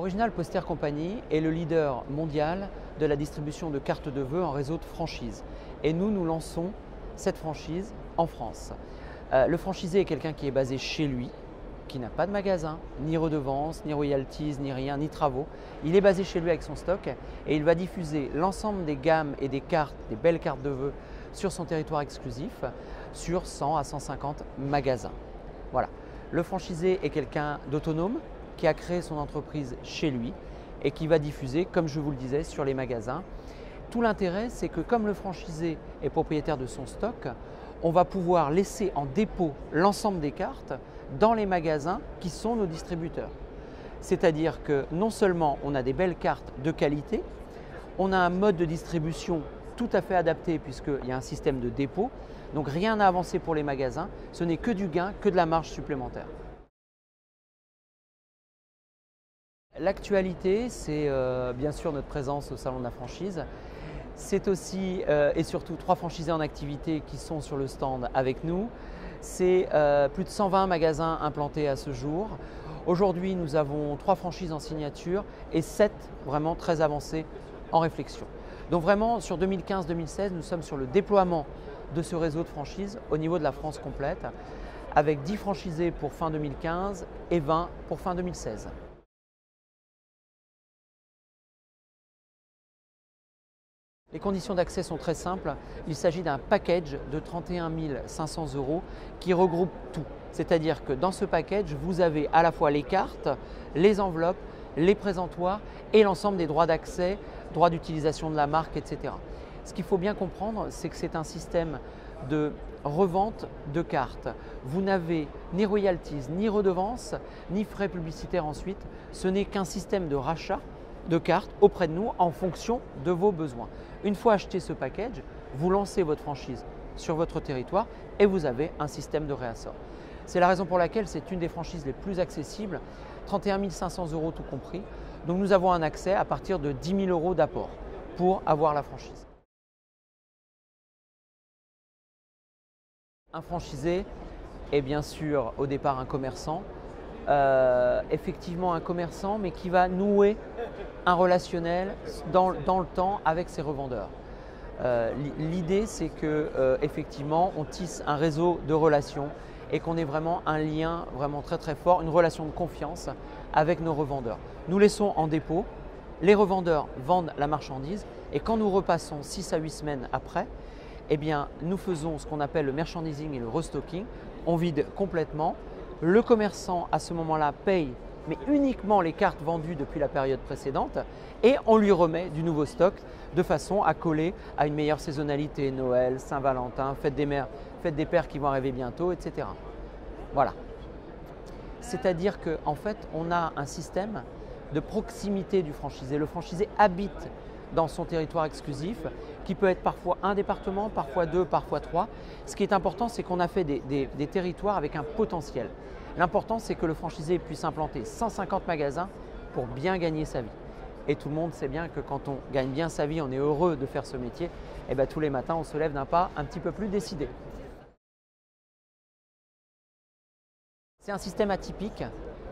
Original Poster Company est le leader mondial de la distribution de cartes de vœux en réseau de franchise. Et nous lançons cette franchise en France. Le franchisé est quelqu'un qui est basé chez lui, qui n'a pas de magasin, ni redevance, ni royalties, ni rien, ni travaux. Il est basé chez lui avec son stock et il va diffuser l'ensemble des gammes et des cartes, des belles cartes de vœux sur son territoire exclusif, sur 100 à 150 magasins. Voilà. Le franchisé est quelqu'un d'autonome qui a créé son entreprise chez lui et qui va diffuser, comme je vous le disais, sur les magasins. Tout l'intérêt, c'est que comme le franchisé est propriétaire de son stock, on va pouvoir laisser en dépôt l'ensemble des cartes dans les magasins qui sont nos distributeurs. C'est-à-dire que non seulement on a des belles cartes de qualité, on a un mode de distribution tout à fait adapté puisqu'il y a un système de dépôt, donc rien à avancer pour les magasins, ce n'est que du gain, que de la marge supplémentaire. L'actualité, c'est bien sûr notre présence au Salon de la franchise. C'est aussi et surtout 3 franchisés en activité qui sont sur le stand avec nous. C'est plus de 120 magasins implantés à ce jour. Aujourd'hui, nous avons 3 franchises en signature et 7 vraiment très avancées en réflexion. Donc vraiment, sur 2015-2016, nous sommes sur le déploiement de ce réseau de franchises au niveau de la France complète, avec 10 franchisés pour fin 2015 et 20 pour fin 2016. Les conditions d'accès sont très simples. Il s'agit d'un package de 31 500 € qui regroupe tout. C'est-à-dire que dans ce package, vous avez à la fois les cartes, les enveloppes, les présentoirs et l'ensemble des droits d'accès, droits d'utilisation de la marque, etc. Ce qu'il faut bien comprendre, c'est que c'est un système de revente de cartes. Vous n'avez ni royalties, ni redevances, ni frais publicitaires ensuite. Ce n'est qu'un système de rachat de cartes auprès de nous en fonction de vos besoins. Une fois acheté ce package, vous lancez votre franchise sur votre territoire et vous avez un système de réassort. C'est la raison pour laquelle c'est une des franchises les plus accessibles, 31 500 € tout compris. Donc nous avons un accès à partir de 10 000 € d'apport pour avoir la franchise. Un franchisé est bien sûr au départ un commerçant, effectivement un commerçant, mais qui va nouer un relationnel dans le temps avec ses revendeurs. L'idée, c'est que effectivement, on tisse un réseau de relations et qu'on ait vraiment un lien vraiment très très fort, une relation de confiance avec nos revendeurs. Nous laissons en dépôt, les revendeurs vendent la marchandise et quand nous repassons 6 à 8 semaines après, eh bien, nous faisons ce qu'on appelle le merchandising et le restocking. On vide complètement. Le commerçant, à ce moment-là, paye, mais uniquement les cartes vendues depuis la période précédente et on lui remet du nouveau stock de façon à coller à une meilleure saisonnalité, Noël, Saint-Valentin, fête des mères, fête des pères qui vont arriver bientôt, etc. Voilà. C'est-à-dire qu'en fait, on a un système de proximité du franchisé. Le franchisé habite dans son territoire exclusif, qui peut être parfois un département, parfois 2, parfois 3. Ce qui est important, c'est qu'on a fait des territoires avec un potentiel. L'important, c'est que le franchisé puisse implanter 150 magasins pour bien gagner sa vie. Et tout le monde sait bien que quand on gagne bien sa vie, on est heureux de faire ce métier, et bien tous les matins, on se lève d'un pas un petit peu plus décidé. C'est un système atypique,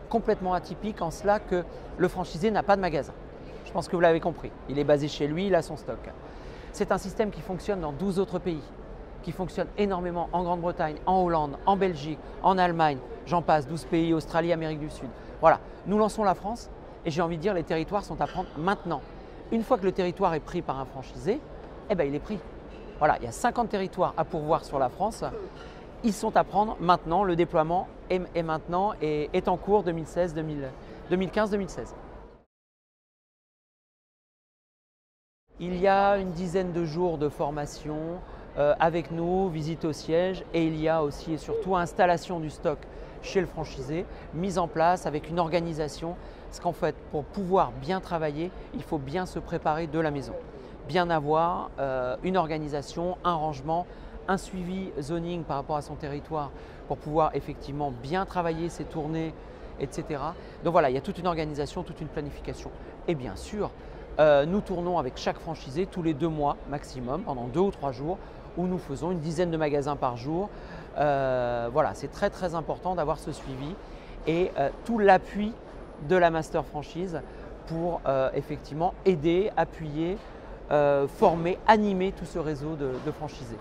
complètement atypique en cela que le franchisé n'a pas de magasin. Je pense que vous l'avez compris, il est basé chez lui, il a son stock. C'est un système qui fonctionne dans 12 autres pays, qui fonctionne énormément en Grande-Bretagne, en Hollande, en Belgique, en Allemagne, j'en passe, 12 pays, Australie, Amérique du Sud. Voilà, nous lançons la France et j'ai envie de dire les territoires sont à prendre maintenant. Une fois que le territoire est pris par un franchisé, eh ben, il est pris. Voilà, il y a 50 territoires à pourvoir sur la France, ils sont à prendre maintenant, le déploiement est maintenant et est en cours 2015-2016. Il y a une dizaine de jours de formation avec nous, visite au siège et il y a aussi et surtout installation du stock chez le franchisé, mise en place avec une organisation. Parce qu'en fait, pour pouvoir bien travailler, il faut bien se préparer de la maison. Bien avoir une organisation, un rangement, un suivi zoning par rapport à son territoire pour pouvoir effectivement bien travailler ses tournées, etc. Donc voilà, il y a toute une organisation, toute une planification. Et bien sûr, nous tournons avec chaque franchisé tous les 2 mois maximum, pendant 2 ou 3 jours, où nous faisons une dizaine de magasins par jour. Voilà, c'est très très important d'avoir ce suivi et tout l'appui de la master franchise pour effectivement aider, appuyer, former, animer tout ce réseau de franchisés.